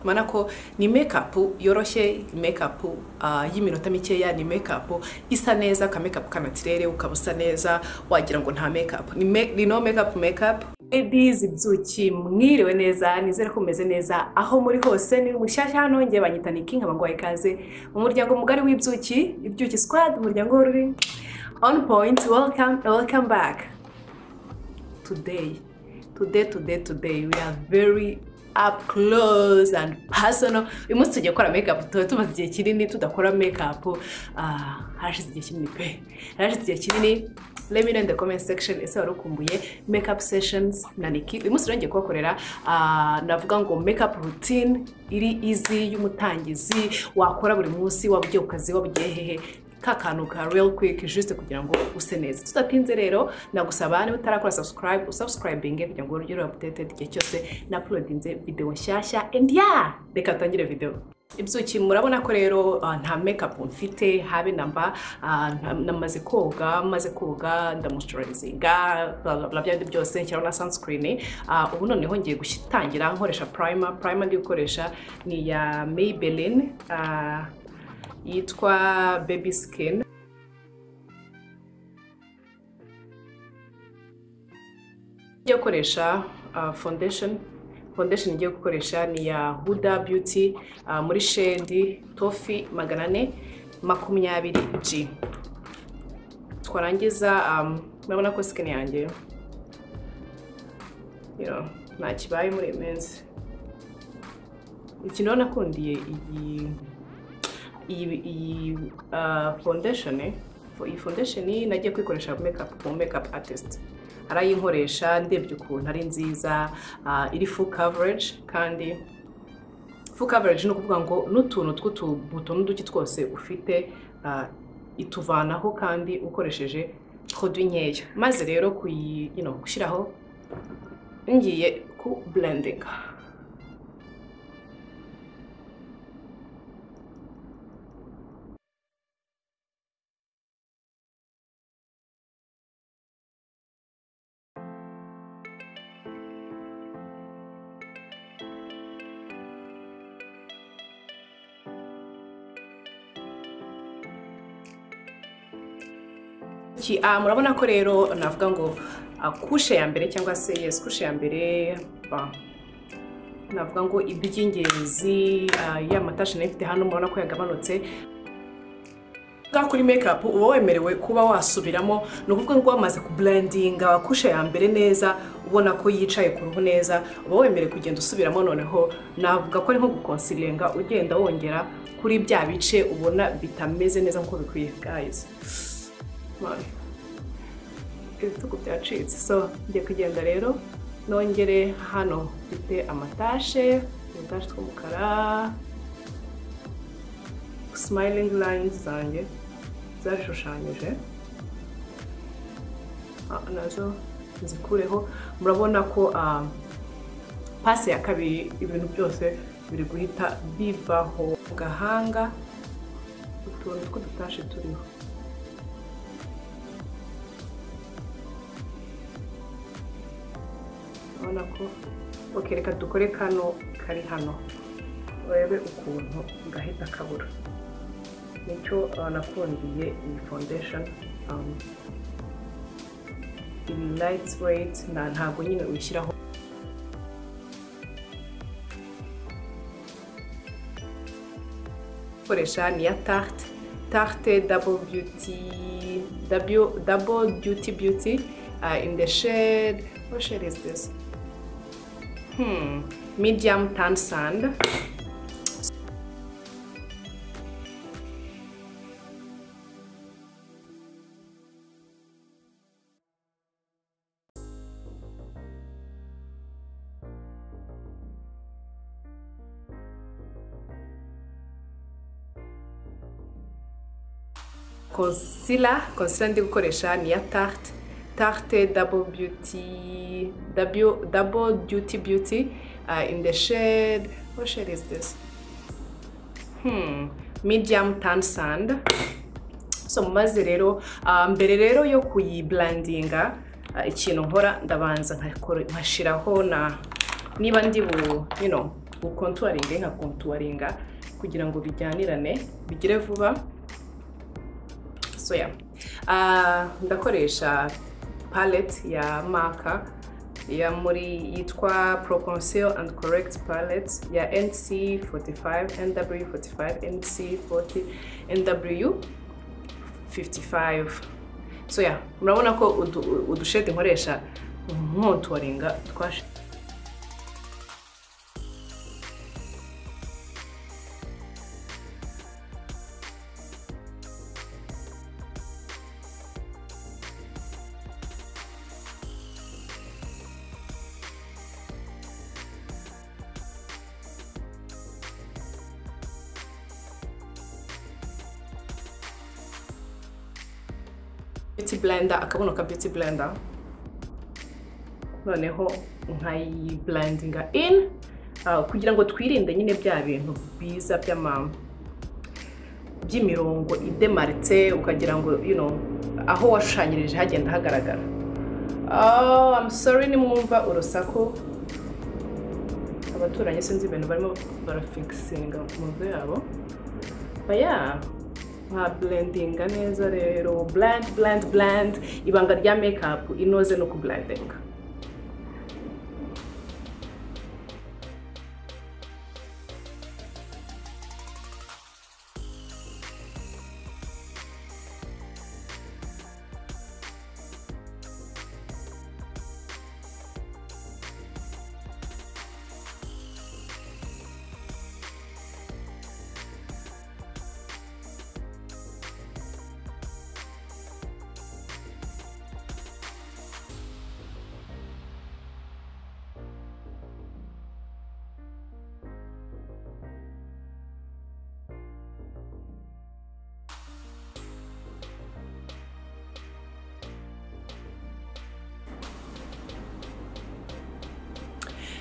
mana ko ni makeup yoroshye, makeup y'iminota mikeya, ni makeup isa neza, ka makeup kanatirere ukabusa neza wagira ngo nta makeup, ni no makeup. Ladies ibyuki mwiriwe neza, nizere ko meze neza aho muri hose. Ni mushyashya hano ngiye banyita Niki, nkaba ngwaye ikaze mu muryango mugari w'ibyuki, ibyuki squad, umuryango w'ururi on point. Welcome back. Today we are very up close and personal. We must tujye gukora makeup, tumaze igihe kinini tudakora makeup. Harashize igihe kinini pe, harashize igihe kinini. Let me know in the comment section ese warukumbuye makeup sessions na Niki. Uyu munsi ngiye kubakorera navuga ngo makeup routine iri easy y'umutangizi wakora buri munsi, wabugiye ukazi, wabugiye hehe, kakantu ka real quick juste kugira ngo use neza. Tutatinze rero nagusaba niba utarakora subscribing kugira ngo ugire updated igihe cyose na uploadinze video nshyashya. And yeah, reka tangire video. Ibyuki murabona ko rero nta makeup mfite habe namba, namaze koga, ndamoisturizinga bla bya byose, nshyiraho na sunscreen. Ubu noneho ngiye gutangira nkoresha primer ndi gukoresha ni ya Maybelline yitwa Baby Skin. Ngiye gukoresha foundation ngiye gukoresha ni ya Huda Beauty muri shade Toffee 420G. Twarangiza murabona ko skin yanjye nta kibaye muri imense. Ikintu nakundiye iyi foundation nagiye kwikoresha makeup artist arayinkoresha ndebye ukuntu ari nziza, iri full coverage. Kandi full coverage no kuvuga ngo n'utuntu tw'utubuto n'uduki twose ufite ituvanaho kandi ukoresheje produit nkeya. Maze rero gushyiraho ngiye ku blending. Murabona ko rero navuga ngo kushe ya mbere cyangwa se kushe ya mbere navuga ngo iby'ingenzi ya matashi nifite hano murabona ko yagabanutse. Kuri makeup uba wemerewe kuba wasubiramo, no kuvuga ngo wamaze ku blendinga kushe ya mbere neza, ubona ko yicaye ku ruhu neza, uba wemerewe kugenda usubiramo. Noneho navuga ko ari nko guconcealinga, ugenda wongera kuri bya bice ubona bitameze neza nko bikwiye. Guys, ibitugu byacitse, so ngiye kugenda rero nongere hano mfite amatashe tw'umukara, smiling lines zanjye zarishushanyije nazo nzikureho. Murabona ko pase ya kabiri ibintu byose biri guhita bivaho gahanga, utuntu tw'udutashe turiho. Urabona ko reka dukore kano kari hano, urebe ukuntu gahita kabura. Nicyo nakundiye iyi foundation, lightweight, ntabwo nyine uyishyiraho. Koresha ni ya Tarte Double Duty Beauty in the shade, what shade is this? Medium tan sand. Concealer ndi gukoresha ni ya Tarte Double Duty Beauty in the shade, what shade is this? Medium tan sand. So maze rero mbere rero yo kuyiblendinga ikintu nkora ndabanza nkashiraho na niba ndi gukontwaringa nka kontwaringa kugira ngo bijyanirane bigire vuba. So yeah, ndakoresha palette ya Maka ya muri yitwa Proconceal and Correct palette ya NC45 NW45 NC40 NW55. So yeah, murabona ko udushade nkoresha nkontwaringa twashe. Beauty blender, akabuno ka beauty blender, noneho nkayi blendinga in kugira ngo twirinde nyine bya bintu biza by'imirongo idemarite ukagira ngo aho washushanyirije hagenda hagaragara. I'm sorry nimwumva urusaku, abaturanyi sinzi ibintu barimo barafixinga mu nzu yabo. Yeah, blendinga neza rero, blend. Ibanga rya makeup inoze no kublendinga.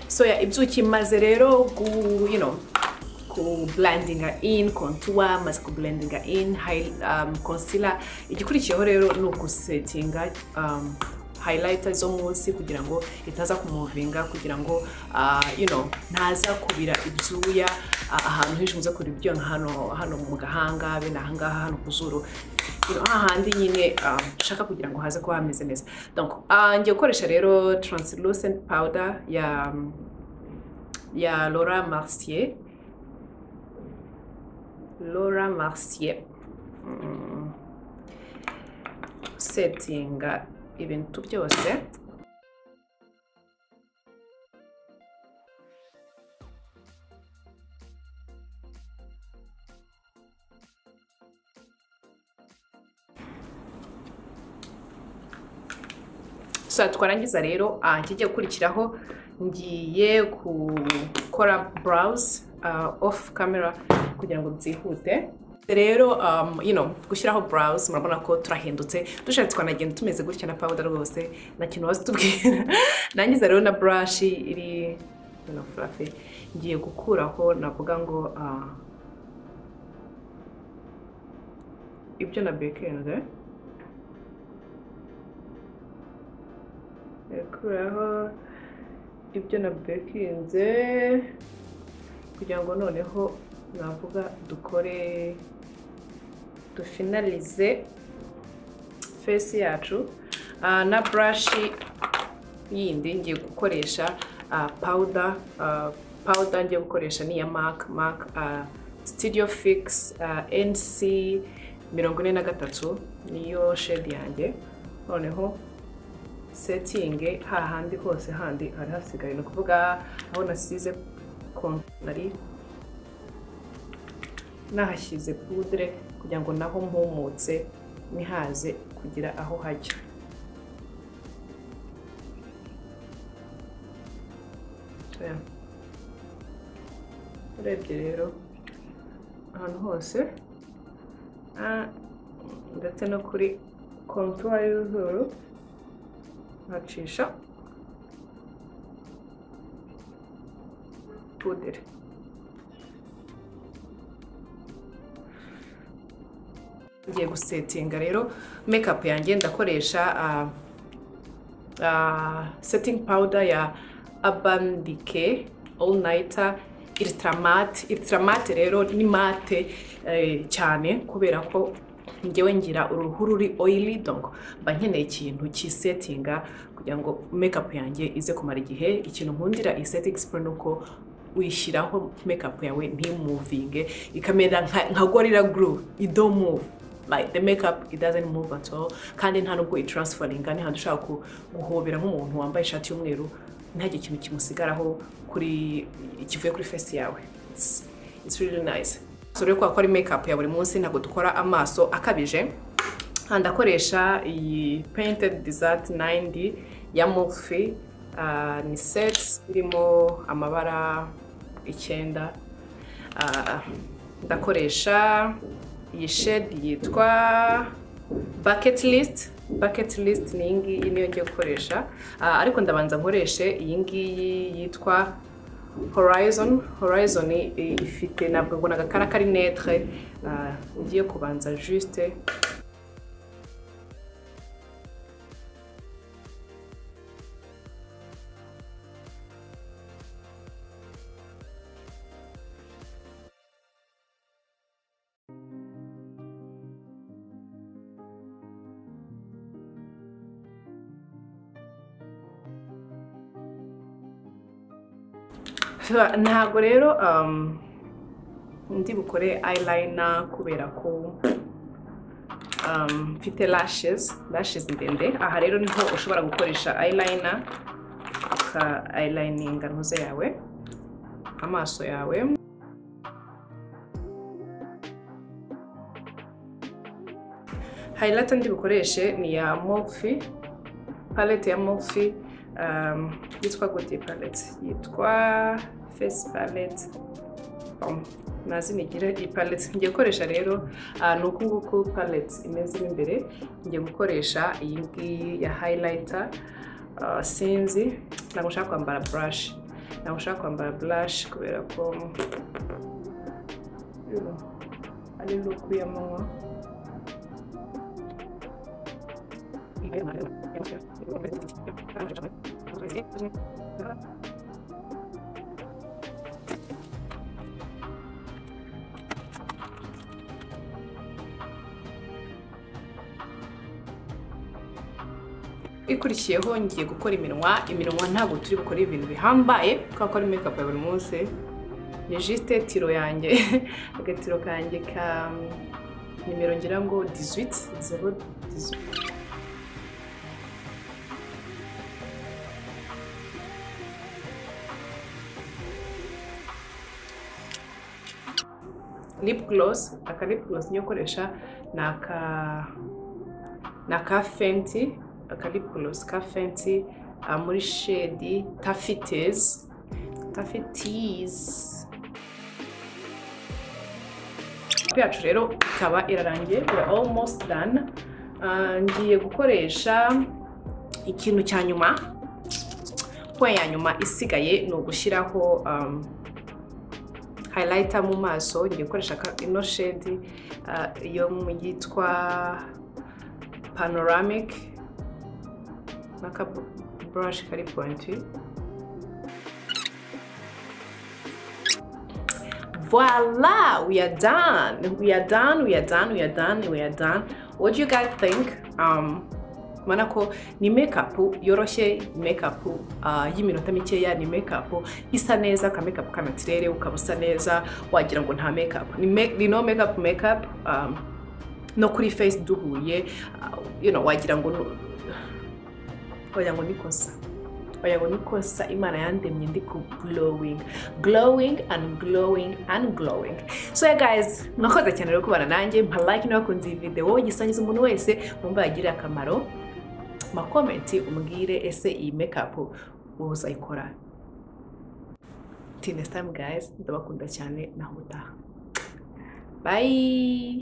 So yeah, ibyuki maze rero ku blendinga in contour, maze ku blendinga in concealer. Igikurikiyeho rero ni ugusettinga highlighter zo munsi kugira ngo itaza kumuvinga, kugira ngo ntaza kubira ibyuya ahantu henshi muze kuri ibyo hano mu gahanga bene ahangaha hano ku zuru, ahandi nyine shaka kugira ngo haze kuba hameze neza. Donc ngiye gukoresha rero translucent powder ya Laura Mercier settinga ibintu byose. So twarangiza rero kijye gukurikiraho ngiye gukora brows off camera kugira ngo byihute. Rero gushyiraho brows murabona ko turahindutse, dushatse twanagenda tumeze gutya na powder rwose na kintu wase tubwira. Nangiza rero na brush iri fluffy, ngiye gukuraho navuga ngo ibyo na bekenze, ekuraho ibyo na bekenze kugira ngo noneho navuga dufinalize face yacu. Na brush yindi ngiye gukoresha powder ngiye gukoresha ni ya MAC Studio Fix NC43 niyo shade yanjye. Noneho setting hahandi hose handi hari hasigaye, no kuvuga aho nasize nari nahashyize poudre kugira ngo naho mpumutse nihaze kugira aho hajya. Urebye rero ahantu hose ndetse no kuri contour y'izuru nkacisha poudre. Ngiye gusettinga rero makeup yanjye, ndakoresha setting powder ya Urban Decay All Nighter Ultra matte rero ni matte cyane kubera ko ngewe ngira uruhu ruri oily, donc mba nkeneye ikintu kisetinga kugira ngo makeup yanjye ize kumara igihe. Ikintu nkundira aesthetic spray nuko uyishyiraho makeup yawe ntimuvinge ikamera nka gorilla glue, it don't move. Like the makeup, it doesn't move at all. Kandi nta nubwo transferringa, ni handi ushaka guhobera nk'umuntu wambaye ishati y'umweru ntaje ikintu kimusigaraho kuri kivuye kuri face yawe. It's really nice. So rero kwa makeup ya buri munsi ntabwo dukora amaso akabije. Ndakoresha iyi Painted Desert 90 ya Morphe. Ni set irimo amabara 9. Ndakoresha iyi shade yitwa Bucket List ni ngiyi niyo ngiye gukoresha, ariko ndabanza nkoreshe iyi ngiyi yitwa Horizon ifite nabwo ngo nagakara kari netre. Ngiye kubanza juste ntago rero ndi bukore eyeliner kubera ko mfite lashes ndende. Aha rero niho ushobora gukoresha eyeliner ka eyelining ntuze yawe amaso yawe. Highlighter ndi bukoreshe ni ya Morphe, palette ya Morphe yitwa gute palette, yitwa Face Palette. Nazi nigira iyi palette ngiye gukoresha rero nuko nguko palette imeze imbere. Ngiye gukoresha iyi ngiyi ya highlighter. Sinzi ntabwo ushaka kwambara blush kubera ko ari look y'amanywa. Ikurikiyeho ngiye gukora iminwa ntabwo turi bukore ibintu bihambaye kuko ari makeup ya buri munsi. Ni juste tiro yanjye agatiro kanjye ka nimero ngira ngo 18. Lip gloss niyo koresha naka Fenty, aka lip gloss ka Fenty muri shade Taffeties. Yacu rero ikaba irarangiye, we are almost done. Ngiye gukoresha ikintu cya nyuma. Kwa ya nyuma isigaye no gushyiraho highlighter mu maso. Ngiye gukoresha ino shade yo mu yitwa Panoramic naka brush kari pointy. Voila, we are done. What do you guys think? Manako ni makeup yoroshye, makeup y'iminota mikeya, ni makeup isa neza, ka makeup kanatirere ukabusa neza wagira ngo nta makeup. Ni no makeup no kuri face duhuye, wagira ngo nikosa Imana yandemye ndi ku glowing. So yeah guys, mwakoze cyane rero kubana nanjye. Mpa like niba kunze iyi video, gisangiza umuntu wese wumva yagira akamaro. Ma comment umbwire ese iyi makeup uzayikora. Till next time guys, ndabakunda cyane, naho utaha. Bye.